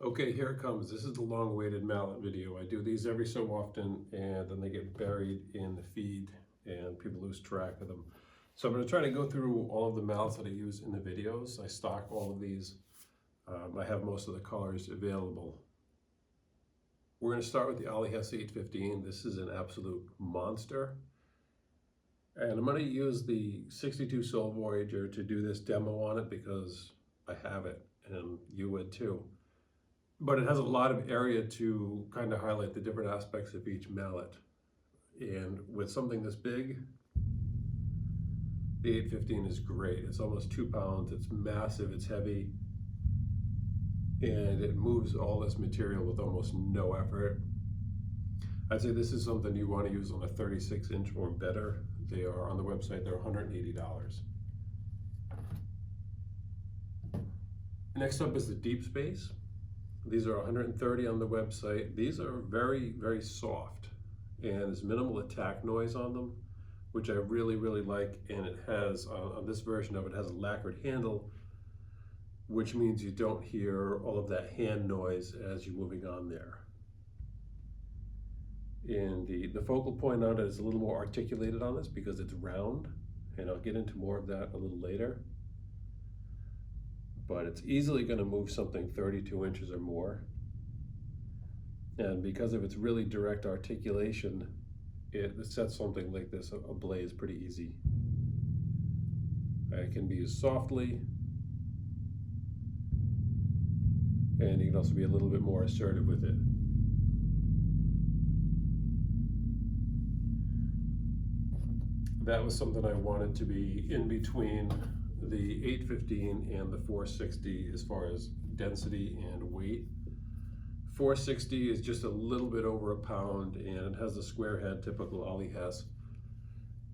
Okay, here it comes. This is the long-awaited mallet video. I do these every so often, and then they get buried in the feed, and people lose track of them. So I'm going to try to go through all of the mallets that I use in the videos. I stock all of these. I have most of the colors available. We're going to start with the Hess 815. This is an absolute monster. And I'm going to use the 62 Soul Voyager to do this demo on it because I have it, and you would too. But it has a lot of area to kind of highlight the different aspects of each mallet. And with something this big, the 815 is great. It's almost 2 pounds, it's massive, it's heavy, and it moves all this material with almost no effort. I'd say this is something you want to use on a 36-inch or better. They are on the website, they're $180. Next up is the Deep Space. These are 130 on the website. These are very, very soft, and there's minimal attack noise on them, which I really, really like. And it has, on this version of it, has a lacquered handle, which means you don't hear all of that hand noise as you're moving on there. And the focal point on it is a little more articulated on this because it's round, and I'll get into more of that a little later. But it's easily going to move something 32 inches or more. And because of its really direct articulation, it sets something like this ablaze pretty easy. It can be used softly, and you can also be a little bit more assertive with it. That was something I wanted to be in between the 815 and the 460 as far as density and weight. 460 is just a little bit over a pound, and it has a square head, typical Ollie Hess.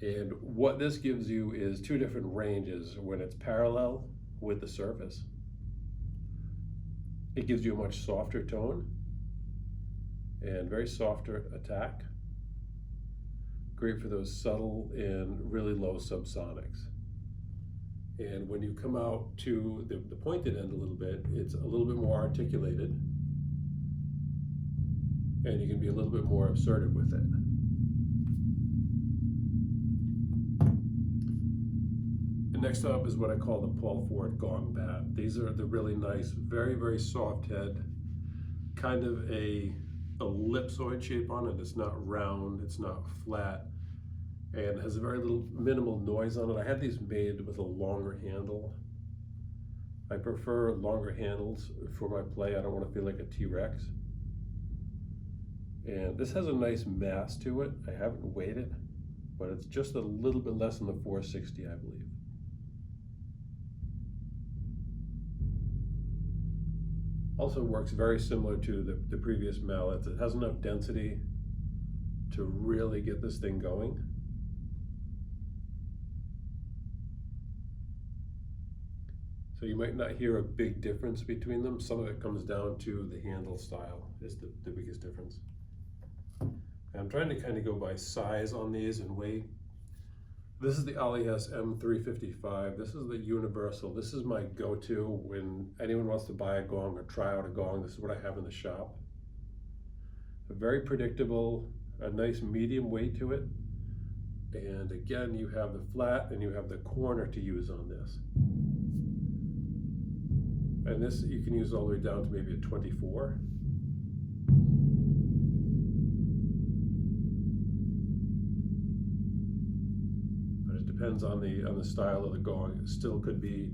And what this gives you is two different ranges when it's parallel with the surface. It gives you a much softer tone and very softer attack. Great for those subtle and really low subsonics. And when you come out to the pointed end a little bit, it's a little bit more articulated, and you can be a little bit more assertive with it. And next up is what I call the Paul Ford Gong bat. These are the really nice, very, very soft head, kind of a ellipsoid shape on it. It's not round, it's not flat, and it has a very little minimal noise on it. I had these made with a longer handle. I prefer longer handles for my play. I don't want to feel like a T-Rex. And this has a nice mass to it. I haven't weighed it, but it's just a little bit less than the 460, I believe. Also works very similar to the previous mallets. It has enough density to really get this thing going. So you might not hear a big difference between them. Some of it comes down to the handle style is the biggest difference. And I'm trying to kind of go by size on these and weight. This is the Ollie Hess M355. This is the universal. This is my go-to when anyone wants to buy a gong or try out a gong. This is what I have in the shop. Very predictable, a nice medium weight to it. And again, you have the flat and you have the corner to use on this. And this you can use all the way down to maybe a 24. But it depends on the style of the gong. It still could be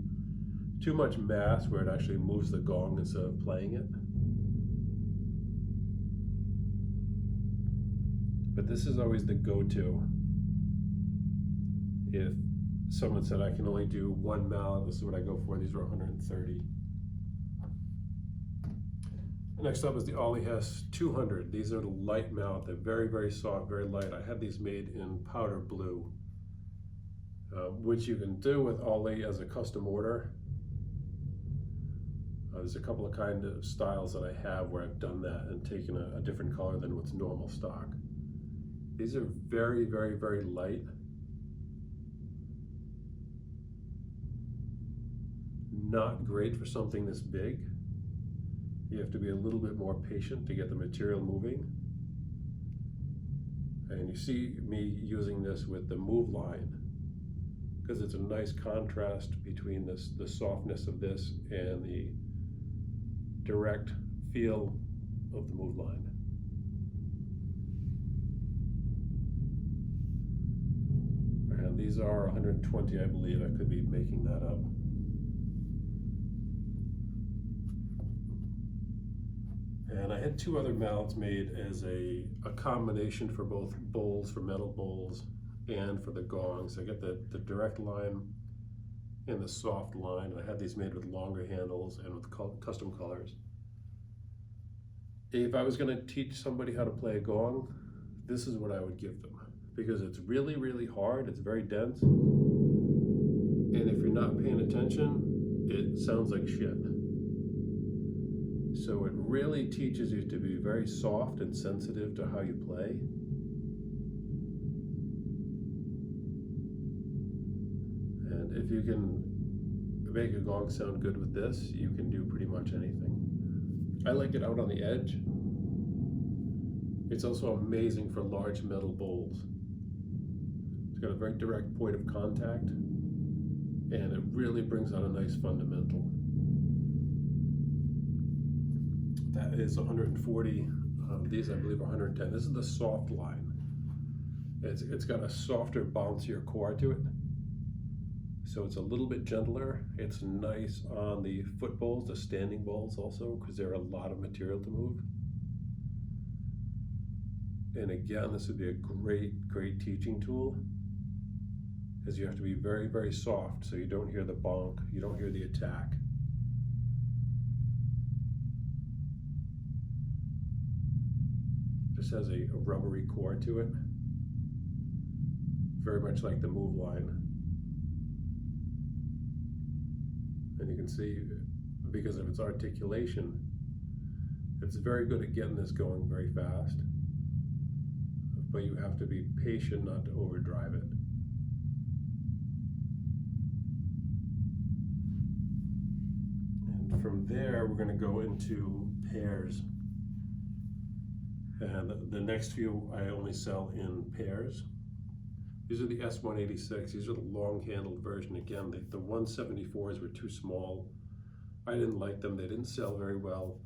too much mass where it actually moves the gong instead of playing it. But this is always the go-to. If someone said I can only do one mallet, this is what I go for. These are 130. Next up is the Ollie Hess 200. These are the light mallet. They're very, very soft, very light. I had these made in powder blue, which you can do with Ollie as a custom order. There's a couple of kind of styles that I have where I've done that and taken a different color than what's normal stock. These are very, very, very light. Not great for something this big. You have to be a little bit more patient to get the material moving. And you see me using this with the move line because it's a nice contrast between the softness of this and the direct feel of the move line. And these are 120, I believe. I could be making that up. And I had two other mallets made as a combination for both bowls, for metal bowls, and for the gongs. I got the direct line and the soft line. I had these made with longer handles and with custom colors. If I was going to teach somebody how to play a gong, this is what I would give them, because it's really, really hard. It's very dense. And if you're not paying attention, it sounds like shit. So it really teaches you to be very soft and sensitive to how you play. And if you can make a gong sound good with this, you can do pretty much anything. I like it out on the edge. It's also amazing for large metal bowls. It's got a very direct point of contact, and it really brings out a nice fundamental. That is 140. These, I believe, are 110. This is the soft line. It's got a softer, bouncier core to it. So it's a little bit gentler. It's nice on the foot bowls, the standing bowls also, because there are a lot of material to move. And again, this would be a great, great teaching tool, because you have to be very, very soft so you don't hear the bonk, you don't hear the attack. This has a rubbery core to it, very much like the move line. And you can see, because of its articulation, it's very good at getting this going very fast. But you have to be patient not to overdrive it. And from there, we're going to go into pairs. And the next few I only sell in pairs. These are the S186. These are the long-handled version. Again, the 174s were too small. I didn't like them. They didn't sell very well.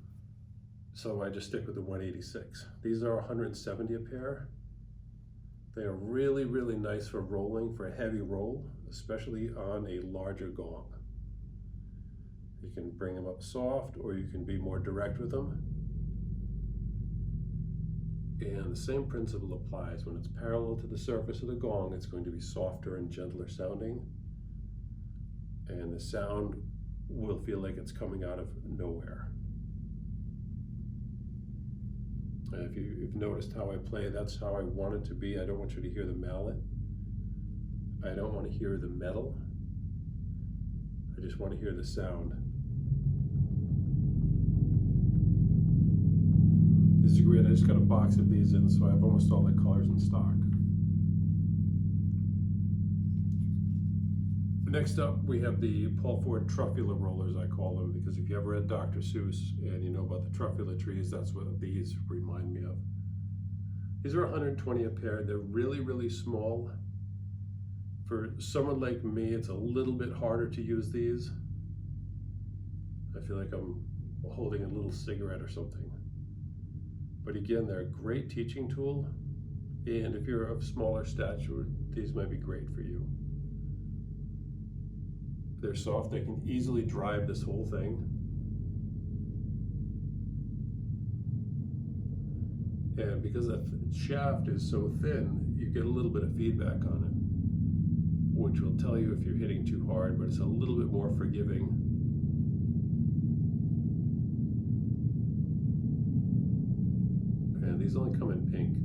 So I just stick with the 186. These are 170 a pair. They are really, really nice for rolling, for a heavy roll, especially on a larger gong. You can bring them up soft, or you can be more direct with them. And the same principle applies. When it's parallel to the surface of the gong, it's going to be softer and gentler sounding. And the sound will feel like it's coming out of nowhere. If you've noticed how I play, that's how I want it to be. I don't want you to hear the mallet. I don't want to hear the metal. I just want to hear the sound. This is great. I just got a box of these in, so I have almost all the colors in stock. Next up, we have the Paul Ford truffula rollers, I call them, because if you ever read Dr. Seuss and you know about the truffula trees, that's what these remind me of. These are 120 a pair. They're really, really small. For someone like me, it's a little bit harder to use these. I feel like I'm holding a little cigarette or something. But again, they're a great teaching tool. And if you're of smaller stature, these might be great for you. They're soft, they can easily drive this whole thing. And because the shaft is so thin, you get a little bit of feedback on it, which will tell you if you're hitting too hard, but it's a little bit more forgiving. And these only come in pink.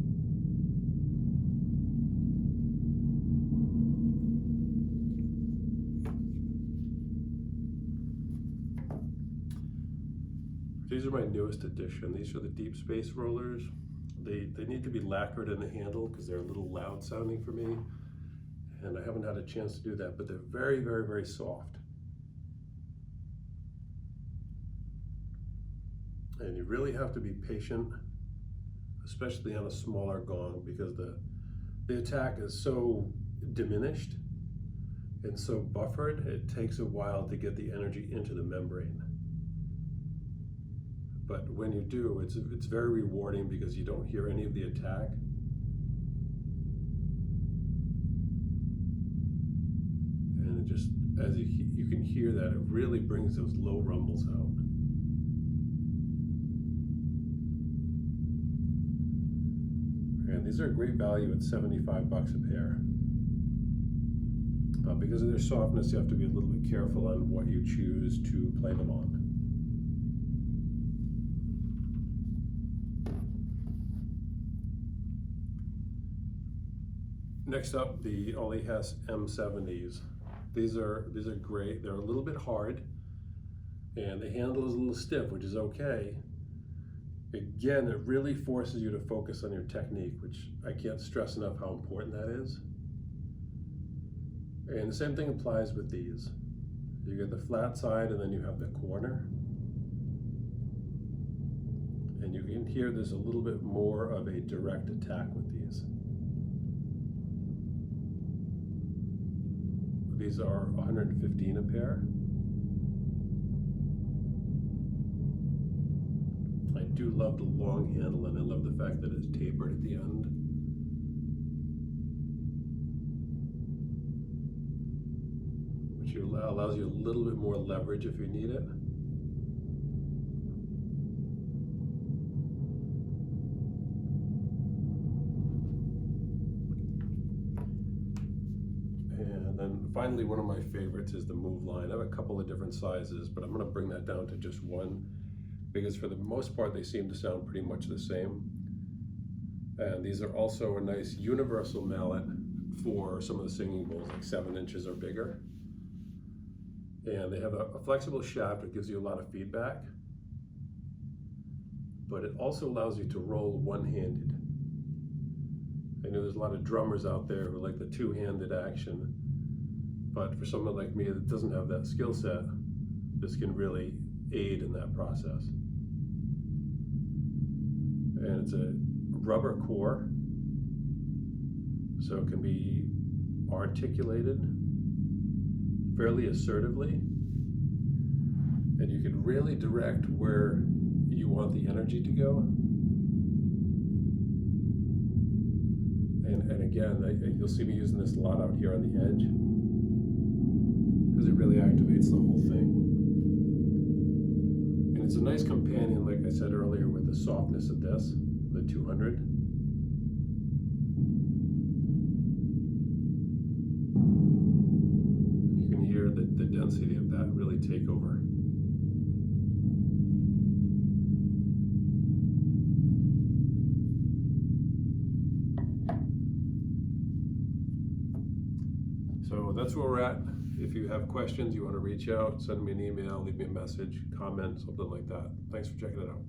These are my newest addition. These are the deep space rollers. They need to be lacquered in the handle because they're a little loud sounding for me. And I haven't had a chance to do that, but they're very, very, very soft. And you really have to be patient, especially on a smaller gong, because the attack is so diminished and so buffered, it takes a while to get the energy into the membrane. But when you do, it's very rewarding because you don't hear any of the attack. And it just, as you can hear that, it really brings those low rumbles out. And these are a great value at 75 bucks a pair. Because of their softness, you have to be a little bit careful on what you choose to play them on. Next up, the Ollie Hess M70s. These are great. They're a little bit hard, and the handle is a little stiff, which is okay. Again, it really forces you to focus on your technique, which I can't stress enough how important that is. And the same thing applies with these. You get the flat side and then you have the corner. And you can hear there's a little bit more of a direct attack with these. These are 115 a pair. I do love the long handle, and I love the fact that it's tapered at the end. Which allows you a little bit more leverage if you need it. And then finally, one of my favorites is the Move line. I have a couple of different sizes, but I'm going to bring that down to just one, because for the most part they seem to sound pretty much the same. And these are also a nice universal mallet for some of the singing bowls, like 7 inches or bigger. And they have a flexible shaft that gives you a lot of feedback, but it also allows you to roll one-handed. I know there's a lot of drummers out there who like the two-handed action, but for someone like me that doesn't have that skill set, this can really aid in that process. And it's a rubber core, so it can be articulated fairly assertively, and you can really direct where you want the energy to go. And again, you'll see me using this a lot out here on the edge, because it really activates the whole thing. And it's a nice companion, like I said earlier, with the softness of this, the 200. You can hear the density of that really take over. So that's where we're at. If you have questions, you want to reach out, send me an email, leave me a message, comment, something like that. Thanks for checking it out.